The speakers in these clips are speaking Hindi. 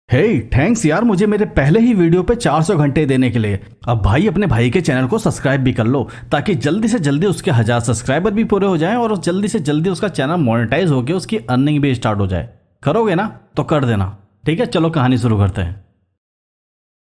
हे थैंक्स यार, मुझे मेरे पहले ही वीडियो पे 400 घंटे देने के लिए। अब भाई अपने भाई के चैनल को सब्सक्राइब भी कर लो ताकि जल्दी से जल्दी उसके 1000 सब्सक्राइबर भी पूरे हो जाएं और जल्दी से जल्दी उसका चैनल मोनेटाइज होकर उसकी अर्निंग भी स्टार्ट हो जाए। करोगे ना तो कर देना। ठीक है, चलो कहानी शुरू करते हैं।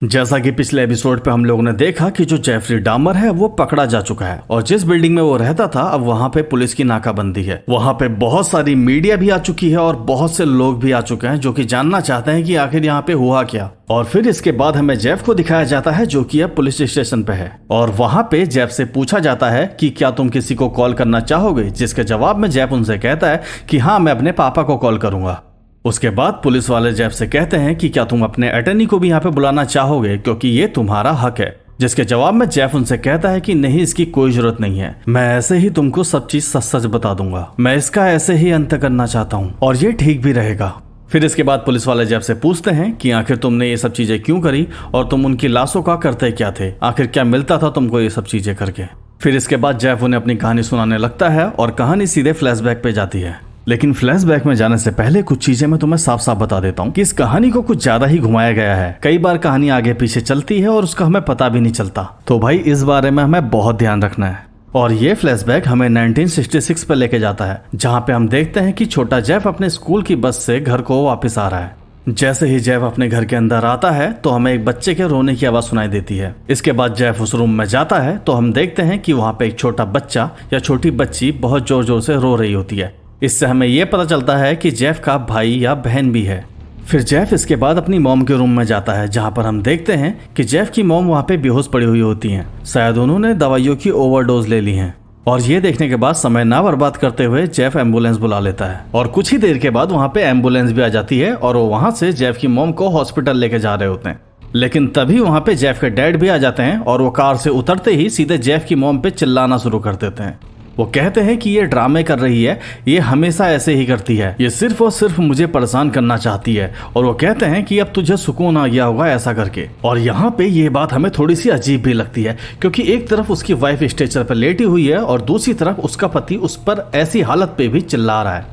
जैसा कि पिछले एपिसोड पे हम लोगों ने देखा कि जो जेफरी डामर है वो पकड़ा जा चुका है और जिस बिल्डिंग में वो रहता था अब वहां पे पुलिस की नाकाबंदी है। वहां पे बहुत सारी मीडिया भी आ चुकी है और बहुत से लोग भी आ चुके हैं जो कि जानना चाहते हैं कि आखिर यहाँ पे हुआ क्या। और फिर इसके बाद हमें जेफ को दिखाया जाता है जो कि अब पुलिस स्टेशन पे है और वहां पे जेफ से पूछा जाता है कि क्या तुम किसी को कॉल करना चाहोगे, जिसके जवाब में जेफ उनसे कहता है कि हाँ, मैं अपने पापा को कॉल करूंगा। उसके बाद पुलिस वाले जेफ से कहते हैं कि क्या तुम अपने अटर्नी को भी यहाँ पे बुलाना चाहोगे क्योंकि ये तुम्हारा हक है, जिसके जवाब में जेफ उनसे कहता है कि नहीं, इसकी कोई जरूरत नहीं है, मैं ऐसे ही तुमको सब चीज सच सच बता दूंगा, मैं इसका ऐसे ही अंत करना चाहता हूँ और ये ठीक भी रहेगा। फिर इसके बाद पुलिस वाले जेफ से पूछते हैं कि आखिर तुमने ये सब चीजें क्यों करी और तुम उनकी लाशों का करते क्या थे, आखिर क्या मिलता था तुमको ये सब चीजें करके। फिर इसके बाद जेफ उन्हें अपनी कहानी सुनाने लगता है और कहानी सीधे फ्लैशबैक पे जाती है। लेकिन फ्लैशबैक में जाने से पहले कुछ चीजें मैं तुम्हें साफ साफ बता देता हूँ कि इस कहानी को कुछ ज्यादा ही घुमाया गया है। कई बार कहानी आगे पीछे चलती है और उसका हमें पता भी नहीं चलता, तो भाई इस बारे में हमें बहुत ध्यान रखना है। और ये फ्लैशबैक हमें 1966 पे लेके जाता है जहाँ पे हम देखते हैं कि छोटा जेफ अपने स्कूल की बस से घर को वापस आ रहा है। जैसे ही जेफ अपने घर के अंदर आता है तो हमें एक बच्चे के रोने की आवाज सुनाई देती है। इसके बाद जेफ उस रूम में जाता है तो हम देखते हैं कि वहाँ पे एक छोटा बच्चा या छोटी बच्ची बहुत जोर जोर से रो रही होती है। इससे हमें यह पता चलता है कि जेफ का भाई या बहन भी है। फिर जेफ इसके बाद अपनी मॉम के रूम में जाता है जहां पर हम देखते हैं कि जेफ की मॉम वहां पे बेहोश पड़ी हुई होती हैं। शायद उन्होंने दवाइयों की ओवरडोज ले ली हैं। और ये देखने के बाद समय ना बर्बाद करते हुए जेफ एम्बुलेंस बुला लेता है और कुछ ही देर के बाद वहां पे एम्बुलेंस भी आ जाती है और वो वहां से जेफ की मॉम को हॉस्पिटल लेके जा रहे होते हैं। लेकिन तभी वहां पे जेफ के डैड भी आ जाते हैं और वो कार से उतरते ही सीधे जेफ की मॉम पे चिल्लाना शुरू कर देते हैं। वो कहते हैं कि ये ड्रामे कर रही है, ये हमेशा ऐसे ही करती है, ये सिर्फ और सिर्फ मुझे परेशान करना चाहती है। और वो कहते हैं कि अब तुझे सुकून आ गया होगा ऐसा करके। और यहाँ पे ये बात हमें थोड़ी सी अजीब भी लगती है क्योंकि एक तरफ उसकी वाइफ स्ट्रेचर पर लेटी हुई है और दूसरी तरफ उसका पति उस पर ऐसी हालत पे भी चिल्ला रहा है।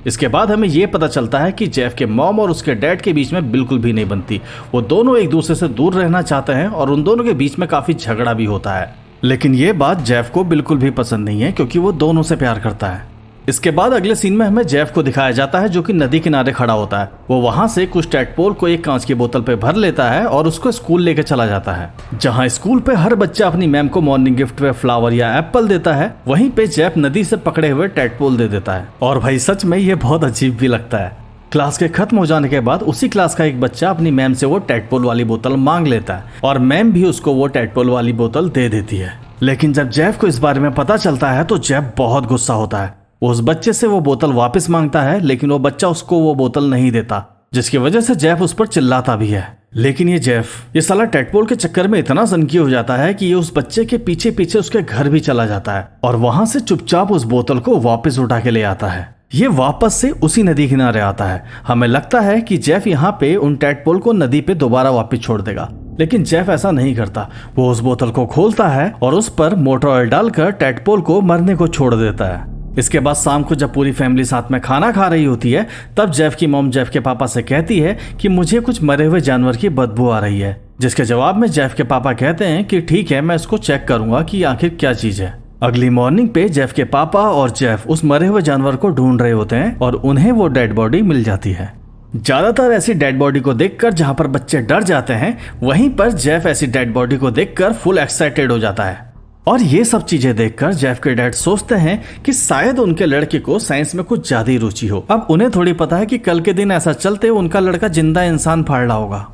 इसके बाद हमें यह पता चलता है कि जेफ के मॉम और उसके डैड के बीच में बिल्कुल भी नहीं बनती। वो दोनों एक दूसरे से दूर रहना चाहते हैं और उन दोनों के बीच में काफी झगड़ा भी होता है। लेकिन ये बात जेफ को बिल्कुल भी पसंद नहीं है क्योंकि वो दोनों से प्यार करता है। इसके बाद अगले सीन में हमें जेफ को दिखाया जाता है जो कि नदी किनारे खड़ा होता है। वो वहां से कुछ टैडपोल को एक कांच की बोतल पे भर लेता है और उसको स्कूल लेके चला जाता है, जहां स्कूल पे हर बच्चा अपनी मैम को मॉर्निंग गिफ्ट में फ्लावर या एप्पल देता है, वहीं पे जेफ नदी से पकड़े हुए टैडपोल दे देता है। और भाई सच में ये बहुत अजीब भी लगता है। क्लास के खत्म हो जाने के बाद उसी क्लास का एक बच्चा अपनी मैम से वो टैडपोल वाली बोतल मांग लेता है और मैम भी उसको वो टैडपोल वाली बोतल दे देती है। लेकिन जब जेफ को इस बारे में पता चलता है तो जेफ बहुत गुस्सा होता है। वो उस बच्चे से वो बोतल वापस मांगता है लेकिन वो बच्चा उसको वो बोतल नहीं देता, जिसकी वजह से जेफ उस पर चिल्लाता भी है। लेकिन ये साला टैडपोल के चक्कर में इतना सनकी हो जाता है कि ये उस बच्चे के पीछे पीछे उसके घर भी चला जाता है और वहां से चुपचाप उस बोतल को वापस उठा के ले आता है। ये वापस से उसी नदी किनारे आता है। हमें लगता है कि जेफ यहाँ पे उन टैडपोल को नदी पे दोबारा वापस छोड़ देगा, लेकिन जेफ ऐसा नहीं करता। वो उस बोतल को खोलता है और उस पर मोटर ऑयल डालकर टैडपोल को मरने को छोड़ देता है। इसके बाद शाम को जब पूरी फैमिली साथ में खाना खा रही होती है तब जेफ की मॉम जेफ के पापा से कहती है कि मुझे कुछ मरे हुए जानवर की बदबू आ रही है, जिसके जवाब में जेफ के पापा कहते हैं कि ठीक है, मैं इसको चेक करूंगा कि आखिर क्या चीज है। अगली मॉर्निंग पे जेफ के पापा और जेफ उस मरे हुए जानवर को ढूंढ रहे होते हैं और उन्हें वो डेड बॉडी मिल जाती है। ज्यादातर ऐसी डेड बॉडी को देखकर जहां पर बच्चे डर जाते हैं, वहीं पर जेफ ऐसी डेड बॉडी को देखकर फुल एक्साइटेड हो जाता है। और ये सब चीजें देखकर जेफ के डैड सोचते हैं कि शायद उनके लड़के को साइंस में कुछ ज्यादा ही रुचि हो। अब उन्हें थोड़ी पता है कि कल के दिन ऐसा चलते उनका लड़का जिंदा इंसान फाड़ रहा होगा।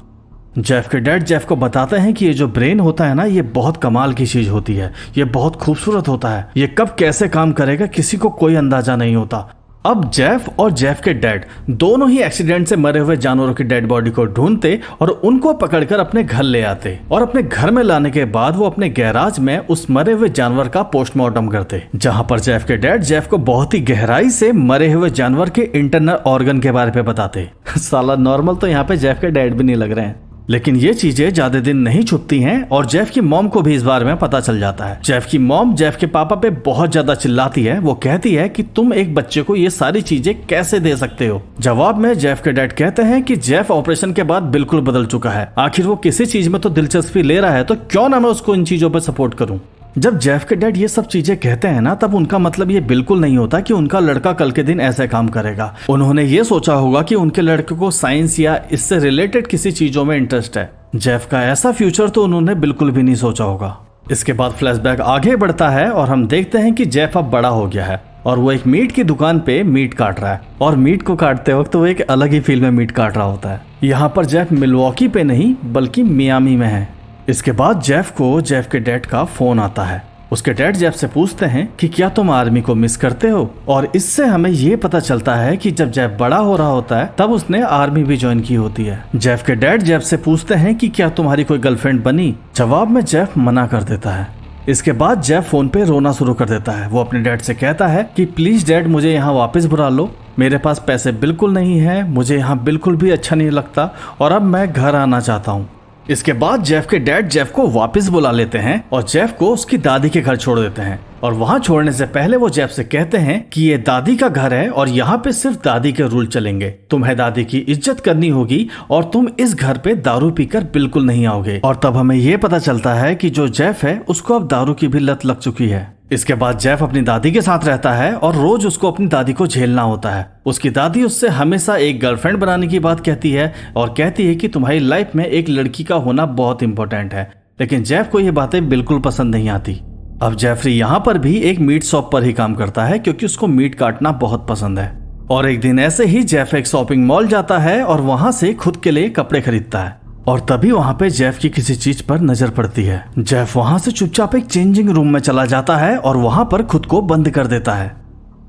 जेफ के डैड जेफ को बताते हैं कि ये जो ब्रेन होता है ना, ये बहुत कमाल की चीज होती है, ये बहुत खूबसूरत होता है, ये कब कैसे काम करेगा किसी को कोई अंदाजा नहीं होता। अब जेफ और जेफ के डैड दोनों ही एक्सीडेंट से मरे हुए जानवरों की डेड बॉडी को ढूंढते और उनको पकड़कर अपने घर ले आते और अपने घर में लाने के बाद वो अपने गैराज में उस मरे हुए जानवर का पोस्टमार्टम करते, जहां पर जेफ के डैड जेफ को बहुत ही गहराई से मरे हुए जानवर के इंटरनल ऑर्गन के बारे में बताते। साला नॉर्मल तो यहाँ पे जेफ के डैड भी नहीं लग रहे हैं। लेकिन ये चीजें ज्यादा दिन नहीं छुपती हैं और जेफ की मॉम को भी इस बारे में पता चल जाता है। जेफ की मॉम जेफ के पापा पे बहुत ज्यादा चिल्लाती है। वो कहती है कि तुम एक बच्चे को ये सारी चीजें कैसे दे सकते हो। जवाब में जेफ के डैड कहते हैं कि जेफ ऑपरेशन के बाद बिल्कुल बदल चुका है, आखिर वो किसी चीज में तो दिलचस्पी ले रहा है, तो क्यों ना मैं उसको इन चीजों पर सपोर्ट करूं। जब जेफ के डैड ये सब चीजें कहते हैं ना, तब उनका मतलब ये बिल्कुल नहीं होता कि उनका लड़का कल के दिन ऐसे काम करेगा। उन्होंने ये सोचा होगा कि उनके लड़के को साइंस या इससे रिलेटेड किसी चीजों में इंटरेस्ट है। जेफ का ऐसा फ्यूचर तो उन्होंने बिल्कुल भी नहीं सोचा होगा। इसके बाद फ्लैशबैक आगे बढ़ता है और हम देखते हैं कि जेफ अब बड़ा हो गया है और वो एक मीट की दुकान पे मीट काट रहा है। और मीट को काटते वक्त वो एक अलग ही फील में मीट काट रहा होता है। यहाँ पर जेफ मिल्वॉकी पे नहीं बल्कि मियामी में है। इसके बाद जेफ को जेफ के डैड का फोन आता है। उसके डैड जेफ से पूछते हैं कि क्या तुम आर्मी को मिस करते हो, और इससे हमें ये पता चलता है कि जब जेफ बड़ा हो रहा होता है तब उसने आर्मी भी ज्वाइन की होती है। जेफ के डैड जेफ से पूछते हैं कि क्या तुम्हारी कोई गर्लफ्रेंड बनी। जवाब में जेफ मना कर देता है। इसके बाद जेफ फोन पे रोना शुरू कर देता है। वो अपने डैड से कहता है कि प्लीज डैड मुझे यहाँ वापस बुला लो, मेरे पास पैसे बिल्कुल नहीं है, मुझे यहाँ बिल्कुल भी अच्छा नहीं लगता और अब मैं घर आना चाहता हूँ। इसके बाद जेफ के डैड जेफ को वापस बुला लेते हैं और जेफ को उसकी दादी के घर छोड़ देते हैं। और वहां छोड़ने से पहले वो जेफ से कहते हैं कि ये दादी का घर है और यहाँ पे सिर्फ दादी के रूल चलेंगे। तुम्हें दादी की इज्जत करनी होगी और तुम इस घर पे दारू पीकर बिल्कुल नहीं आओगे। और तब हमें ये पता चलता है कि जो जेफ है उसको अब दारू की भी लत लग चुकी है। इसके बाद जेफ अपनी दादी के साथ रहता है और रोज उसको अपनी दादी को झेलना होता है। उसकी दादी उससे हमेशा एक गर्लफ्रेंड बनाने की बात कहती है और कहती है कि तुम्हारी लाइफ में एक लड़की का होना बहुत इंपॉर्टेंट है, लेकिन जेफ को ये बातें बिल्कुल पसंद नहीं आती। अब जेफरी यहाँ पर भी एक मीट शॉप पर ही काम करता है क्योंकि उसको मीट काटना बहुत पसंद है। और एक दिन ऐसे ही जेफ एक शॉपिंग मॉल जाता है और वहां से खुद के लिए कपड़े खरीदता है। और तभी वहां पे जेफ की किसी चीज पर नजर पड़ती है। जेफ वहां से चुपचाप एक चेंजिंग रूम में चला जाता है और वहां पर खुद को बंद कर देता है।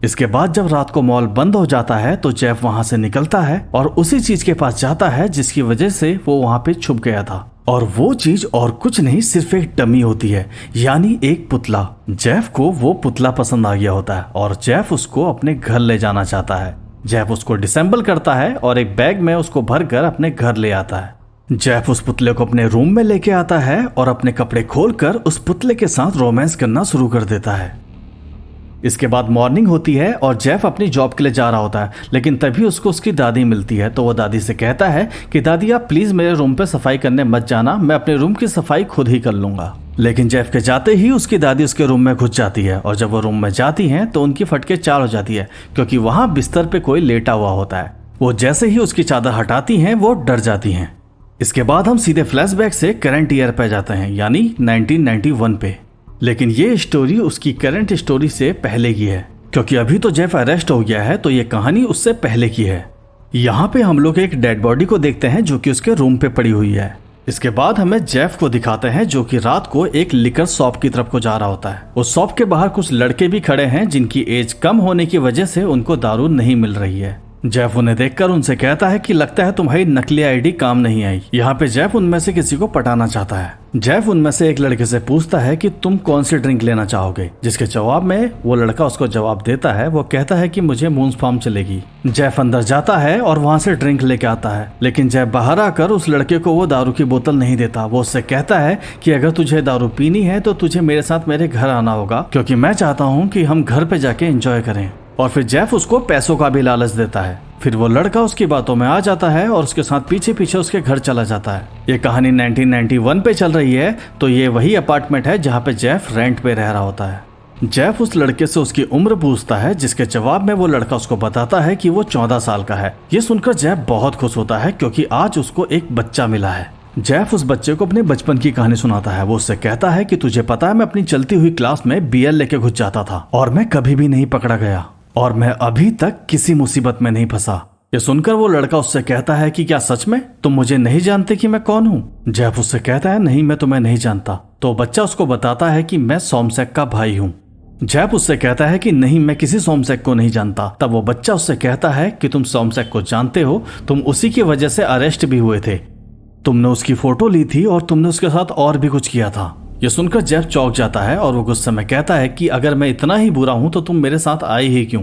इसके बाद जब रात को मॉल बंद हो जाता है तो जेफ वहां से निकलता है और उसी चीज के पास जाता है जिसकी वजह से वो वहां पे छुप गया था। और वो चीज और कुछ नहीं, सिर्फ एक डमी होती है, यानी एक पुतला। जेफ को वो पुतला पसंद आ गया होता है और जेफ उसको अपने घर ले जाना चाहता है। जेफ उसको डिसेंबल करता है और एक बैग में उसको भरकर अपने घर ले आता है। जेफ उस पुतले को अपने रूम में लेके आता है और अपने कपड़े खोलकर उस पुतले के साथ रोमांस करना शुरू कर देता है। इसके बाद मॉर्निंग होती है और जेफ अपनी जॉब के लिए जा रहा होता है, लेकिन तभी उसको उसकी दादी मिलती है। तो वो दादी से कहता है कि दादी आप प्लीज मेरे रूम पे सफाई करने मत जाना, मैं अपने रूम की सफाई खुद ही कर लूंगा। लेकिन जेफ के जाते ही उसकी दादी उसके रूम में घुस जाती है और जब वो रूम में जाती हैं तो उनकी फटके चार हो जाती है क्योंकि वहां बिस्तर पे कोई लेटा हुआ होता है। वो जैसे ही उसकी चादर हटाती हैं वो डर जाती हैं। इसके बाद हम सीधे फ्लैशबैक से करंट ईयर पे जाते हैं, यानी 1991 पे। लेकिन ये स्टोरी उसकी करंट स्टोरी से पहले की है क्योंकि अभी तो जेफ अरेस्ट हो गया है, तो ये कहानी उससे पहले की है। यहाँ पे हम लोग एक डेड बॉडी को देखते हैं जो कि उसके रूम पे पड़ी हुई है। इसके बाद हमें जेफ को दिखाते हैं जो कि रात को एक लिकर शॉप की तरफ को जा रहा होता है। उस शॉप के बाहर कुछ लड़के भी खड़े हैं जिनकी एज कम होने की वजह से उनको दारू नहीं मिल रही है। जेफ उन्हें देखकर उनसे कहता है कि लगता है तुम्हारी नकली आईडी काम नहीं आई। यहाँ पे जेफ उनमें से किसी को पटाना चाहता है। जेफ उनमें से एक लड़के से पूछता है कि तुम कौन सी ड्रिंक लेना चाहोगे, जिसके जवाब में वो लड़का उसको जवाब देता है। वो कहता है कि मुझे मून्स फार्म चलेगी। जेफ अंदर जाता है और वहाँ से ड्रिंक लेके आता है, लेकिन जेफ बाहर आकर उस लड़के को वो दारू की बोतल नहीं देता। वो उससे कहता है कि अगर तुझे दारू पीनी है तो तुझे मेरे साथ मेरे घर आना होगा क्योंकि मैं चाहता हूँ कि हम घर पे जाके एंजॉय करें। और फिर जेफ उसको पैसों का भी लालच देता है। फिर वो लड़का उसकी बातों में आ जाता है और उसके साथ पीछे पीछे उसके घर चला जाता है। ये कहानी 1991 पे चल रही है, तो ये वही अपार्टमेंट है जहाँ पे जेफ रेंट पे रह रहा होता है। जेफ उस लड़के से उसकी उम्र पूछता है, जिसके जवाब में वो लड़का उसको बताता है कि वो 14 साल का है। ये सुनकर जेफ बहुत खुश होता है क्योंकि आज उसको एक बच्चा मिला है। जेफ उस बच्चे को अपने बचपन की कहानी सुनाता है। वो उससे कहता है कि तुझे पता है मैं अपनी चलती हुई क्लास में बीयर लेके घुस जाता था और मैं कभी भी नहीं पकड़ा गया और मैं अभी तक किसी मुसीबत में नहीं फंसा। ये सुनकर वो लड़का उससे कहता है कि क्या सच में तुम मुझे नहीं जानते कि मैं कौन हूँ। जेफ उससे कहता है नहीं, मैं तुम्हें नहीं जानता। तो बच्चा उसको बताता है कि मैं सोमसेक का भाई हूँ। जेफ उससे कहता है कि नहीं, मैं किसी सोमसेक को नहीं जानता। तब वो बच्चा उससे कहता है कि तुम सोमसेक को जानते हो, तुम उसी की वजह से अरेस्ट भी हुए थे, तुमने उसकी फोटो ली थी और तुमने उसके साथ और भी कुछ किया था। ये सुनकर जेफ चौंक जाता है और वो गुस्से में कहता है कि अगर मैं इतना ही बुरा हूं तो तुम मेरे साथ आए ही क्यों।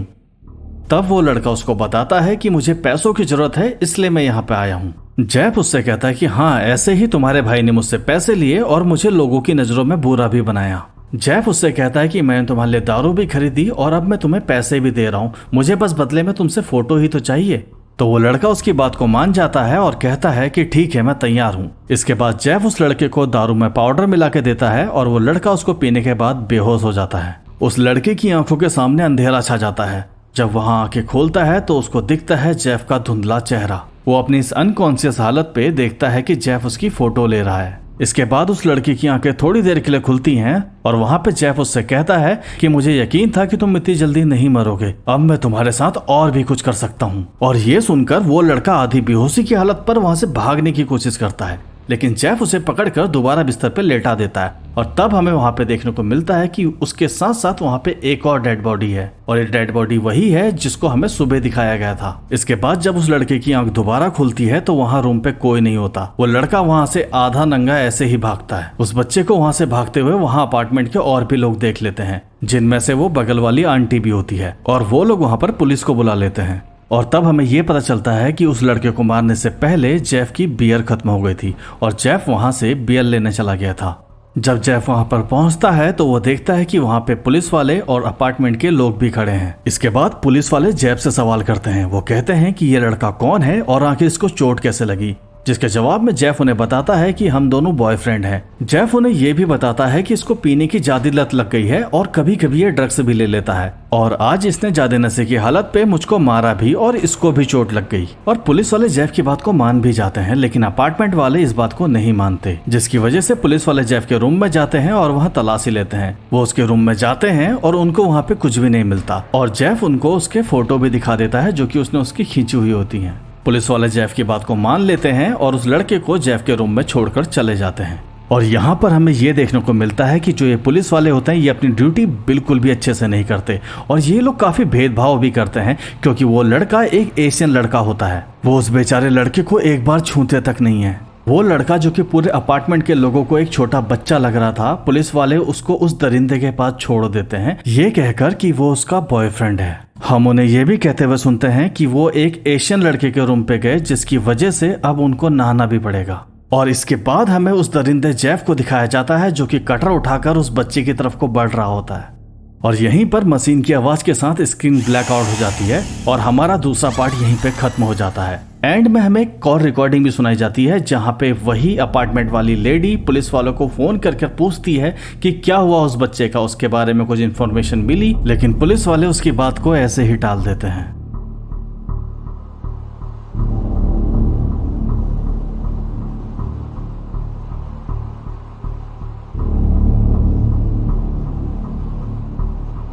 तब वो लड़का उसको बताता है कि मुझे पैसों की जरूरत है इसलिए मैं यहाँ पे आया हूँ। जैफ उससे कहता है कि हाँ, ऐसे ही तुम्हारे भाई ने मुझसे पैसे लिए और मुझे लोगों की नजरों में बुरा भी बनाया। जैफ उससे कहता है कि मैंने तुम्हारे लिए दारू भी खरीदी और अब मैं तुम्हें पैसे भी दे रहा हूँ, मुझे बस बदले में तुमसे फोटो ही तो चाहिए। तो वो लड़का उसकी बात को मान जाता है और कहता है कि ठीक है, मैं तैयार हूँ। इसके बाद जैफ उस लड़के को दारू में पाउडर मिला के देता है और वो लड़का उसको पीने के बाद बेहोश हो जाता है। उस लड़के की आंखों के सामने अंधेरा छा जाता है। जब वहां आंखें खोलता है तो उसको दिखता है जैफ का धुंधला चेहरा। वो अपनी इस अनकॉन्शियस हालत पे देखता है कि जैफ उसकी फोटो ले रहा है। इसके बाद उस लड़की की आंखें थोड़ी देर के लिए खुलती हैं और वहां पे जैफ उससे कहता है कि मुझे यकीन था कि तुम इतनी जल्दी नहीं मरोगे, अब मैं तुम्हारे साथ और भी कुछ कर सकता हूँ। और ये सुनकर वो लड़का आधी बेहोशी की हालत पर वहां से भागने की कोशिश करता है, लेकिन जैफ उसे पकड़कर दोबारा बिस्तर पर लेटा देता है। और तब हमें वहां पे देखने को मिलता है कि उसके साथ साथ वहां पे एक और डेड बॉडी है और ये डेड बॉडी वही है जिसको हमें सुबह दिखाया गया था। इसके बाद जब उस लड़के की आंख दोबारा खुलती है तो वहां रूम पे कोई नहीं होता। वो लड़का वहां से आधा नंगा ऐसे ही भागता है। उस बच्चे को वहां से भागते हुए वहां अपार्टमेंट के और भी लोग देख लेते हैं, जिनमें से वो बगल वाली आंटी भी होती है, और वो लोग वहां पर पुलिस को बुला लेते हैं। और तब हमें यह पता चलता है कि उस लड़के को मारने से पहले जेफ की बियर खत्म हो गई थी और जेफ वहां से बियर लेने चला गया था। जब जेफ वहां पर पहुंचता है तो वो देखता है कि वहां पे पुलिस वाले और अपार्टमेंट के लोग भी खड़े हैं। इसके बाद पुलिस वाले जेफ से सवाल करते हैं। वो कहते हैं कि ये लड़का कौन है और आखिर इसको चोट कैसे लगी, जिसके जवाब में जेफ उन्हें बताता है कि हम दोनों बॉयफ्रेंड हैं। जेफ उन्हें यह भी बताता है कि इसको पीने की ज्यादा लत लग गई है और कभी कभी ये ड्रग्स भी ले लेता है और आज इसने ज्यादा नशे की हालत पे मुझको मारा भी और इसको भी चोट लग गई। और पुलिस वाले जेफ की बात को मान भी जाते हैं, लेकिन अपार्टमेंट वाले इस बात को नहीं मानते, जिसकी वजह से पुलिस वाले जेफ के रूम में जाते हैं और वहाँ तलाशी लेते हैं। वो उसके रूम में जाते हैं और उनको वहाँ पे कुछ भी नहीं मिलता और जेफ उनको उसके फोटो भी दिखा देता है जो कि उसने उसकी खींची हुई होती है। पुलिस वाले जेफ की बात को मान लेते हैं और उस लड़के को जेफ के रूम में छोड़कर चले जाते हैं। और यहाँ पर हमें ये देखने को मिलता है कि जो ये पुलिस वाले होते हैं ये अपनी ड्यूटी बिल्कुल भी अच्छे से नहीं करते और ये लोग काफी भेदभाव भी करते हैं, क्योंकि वो लड़का एक एशियन लड़का होता है। वो उस बेचारे लड़के को एक बार छूते तक नहीं है। वो लड़का जो कि पूरे अपार्टमेंट के लोगों को एक छोटा बच्चा लग रहा था, पुलिस वाले उसको उस दरिंदे के पास छोड़ देते हैं ये कहकर कि वो उसका बॉयफ्रेंड है। हम उन्हें ये भी कहते हुए सुनते हैं कि वो एक एशियन लड़के के रूम पे गए, जिसकी वजह से अब उनको नहाना भी पड़ेगा। और इसके बाद हमें उस दरिंदे जेफ को दिखाया जाता है जो कि कटर उठाकर उस बच्चे की तरफ को बढ़ रहा होता है। और यहीं पर मशीन की आवाज के साथ स्क्रीन ब्लैकआउट हो जाती है और हमारा दूसरा पार्ट यहीं पे खत्म हो जाता है। एंड में हमें एक कॉल रिकॉर्डिंग भी सुनाई जाती है जहां पे वही अपार्टमेंट वाली लेडी पुलिस वालों को फोन करके पूछती है कि क्या हुआ उस बच्चे का, उसके बारे में कुछ इन्फॉर्मेशन मिली, लेकिन पुलिस वाले उसकी बात को ऐसे ही टाल देते हैं।